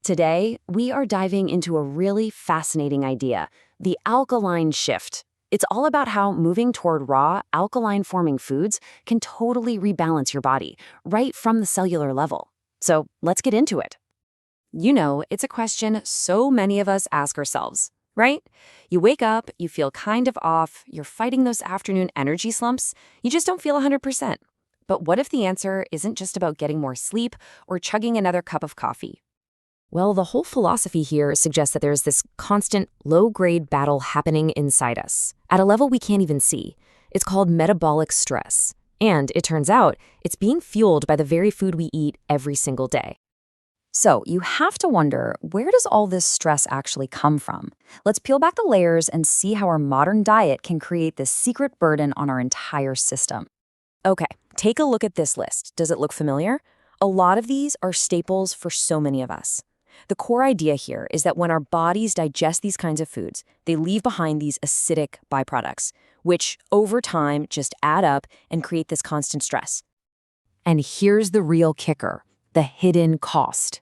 Today, we are diving into a really fascinating idea, the alkaline shift. It's all about how moving toward raw, alkaline-forming foods can totally rebalance your body, right from the cellular level. So let's get into it. You know, it's a question so many of us ask ourselves, right? You wake up, you feel kind of off, you're fighting those afternoon energy slumps, you just don't feel 100%. But what if the answer isn't just about getting more sleep or chugging another cup of coffee? Well, the whole philosophy here suggests that there's this constant low-grade battle happening inside us, at a level we can't even see. It's called metabolic stress. And it turns out, it's being fueled by the very food we eat every single day. So you have to wonder, where does all this stress actually come from? Let's peel back the layers and see how our modern diet can create this secret burden on our entire system. Okay, take a look at this list. Does it look familiar? A lot of these are staples for so many of us. The core idea here is that when our bodies digest these kinds of foods, they leave behind these acidic byproducts, which over time just add up and create this constant stress. And here's the real kicker, the hidden cost.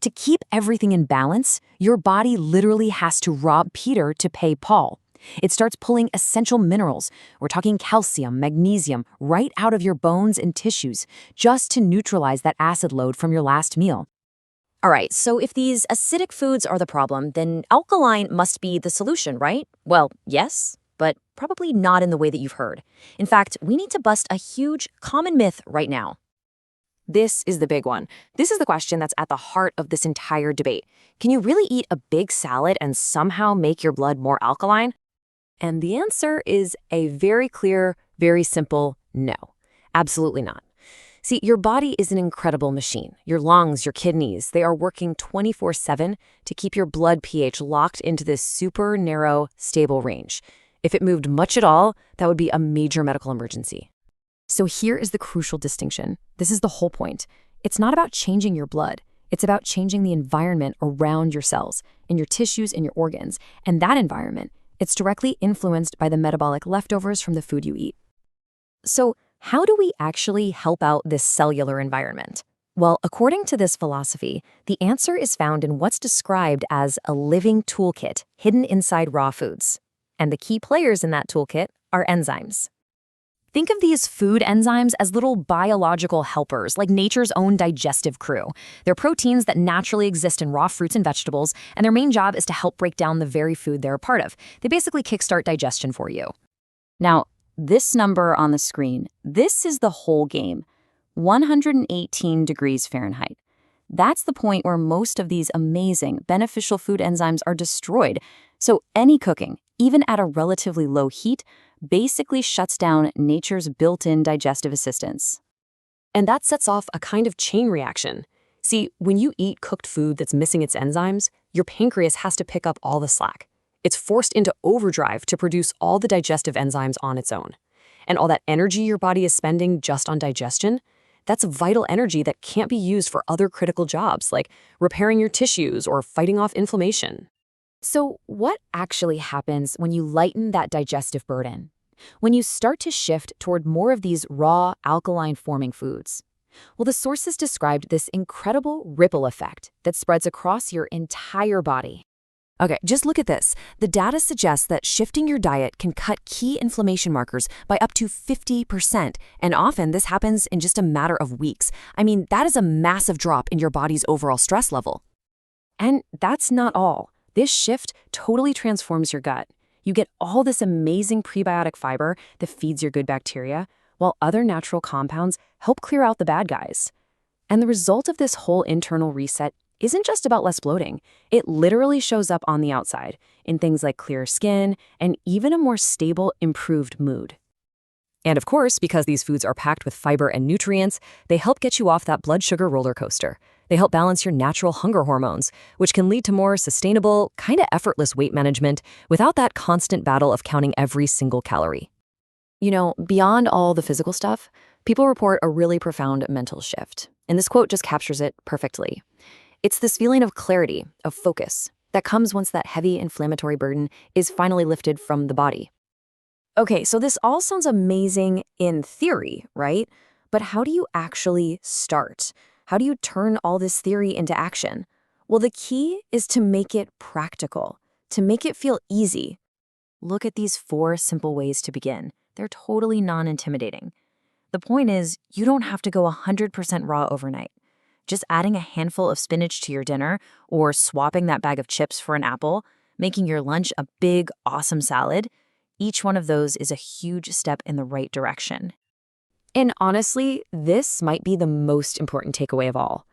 To keep everything in balance, your body literally has to rob Peter to pay Paul. It starts pulling essential minerals, we're talking calcium, magnesium, right out of your bones and tissues, just to neutralize that acid load from your last meal. All right, so if these acidic foods are the problem, then alkaline must be the solution, right? Well, yes, but probably not in the way that you've heard. In fact, we need to bust a huge common myth right now. This is the big one. This is the question that's at the heart of this entire debate. Can you really eat a big salad and somehow make your blood more alkaline? And the answer is a very clear, very simple no. Absolutely not. See, your body is an incredible machine. Your lungs, your kidneys, they are working 24/7 to keep your blood pH locked into this super narrow, stable range. If it moved much at all, that would be a major medical emergency. So here is the crucial distinction. This is the whole point. It's not about changing your blood. It's about changing the environment around your cells, in your tissues, and your organs. And that environment, it's directly influenced by the metabolic leftovers from the food you eat. So, how do we actually help out this cellular environment? Well, according to this philosophy, the answer is found in what's described as a living toolkit hidden inside raw foods. And the key players in that toolkit are enzymes. Think of these food enzymes as little biological helpers, like nature's own digestive crew. They're proteins that naturally exist in raw fruits and vegetables, and their main job is to help break down the very food they're a part of. They basically kickstart digestion for you. Now, this number on the screen, this is the whole game, 118 degrees Fahrenheit. That's the point where most of these amazing, beneficial food enzymes are destroyed. So any cooking, even at a relatively low heat, basically shuts down nature's built-in digestive assistance. And that sets off a kind of chain reaction. See, when you eat cooked food that's missing its enzymes, your pancreas has to pick up all the slack. It's forced into overdrive to produce all the digestive enzymes on its own. And all that energy your body is spending just on digestion, that's vital energy that can't be used for other critical jobs, like repairing your tissues or fighting off inflammation. So what actually happens when you lighten that digestive burden? When you start to shift toward more of these raw, alkaline-forming foods? Well, the sources described this incredible ripple effect that spreads across your entire body. Okay, just look at this. The data suggests that shifting your diet can cut key inflammation markers by up to 50%, and often this happens in just a matter of weeks. I mean, that is a massive drop in your body's overall stress level. And that's not all. This shift totally transforms your gut. You get all this amazing prebiotic fiber that feeds your good bacteria, while other natural compounds help clear out the bad guys. And the result of this whole internal reset isn't just about less bloating. It literally shows up on the outside, in things like clearer skin and even a more stable, improved mood. And of course, because these foods are packed with fiber and nutrients, they help get you off that blood sugar roller coaster. They help balance your natural hunger hormones, which can lead to more sustainable, kind of effortless weight management without that constant battle of counting every single calorie. You know, beyond all the physical stuff, people report a really profound mental shift. And this quote just captures it perfectly. It's this feeling of clarity, of focus, that comes once that heavy inflammatory burden is finally lifted from the body. Okay, so this all sounds amazing in theory, right? But how do you actually start? How do you turn all this theory into action? Well, the key is to make it practical, to make it feel easy. Look at these 4 simple ways to begin. They're totally non-intimidating. The point is, you don't have to go 100% raw overnight. Just adding a handful of spinach to your dinner or swapping that bag of chips for an apple, making your lunch a big, awesome salad, each one of those is a huge step in the right direction. And honestly, this might be the most important takeaway of all.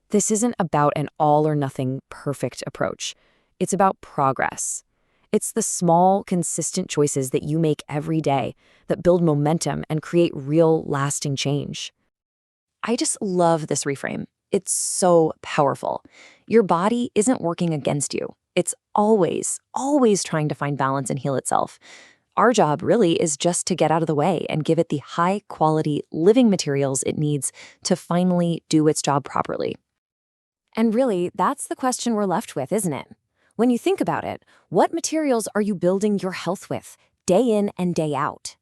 This isn't about an all-or-nothing perfect approach. It's about progress. It's the small, consistent choices that you make every day that build momentum and create real, lasting change. I just love this reframe. It's so powerful. Your body isn't working against you. It's always, always trying to find balance and heal itself. Our job really is just to get out of the way and give it the high-quality living materials it needs to finally do its job properly. And really, that's the question we're left with, isn't it? When you think about it, what materials are you building your health with, day in and day out?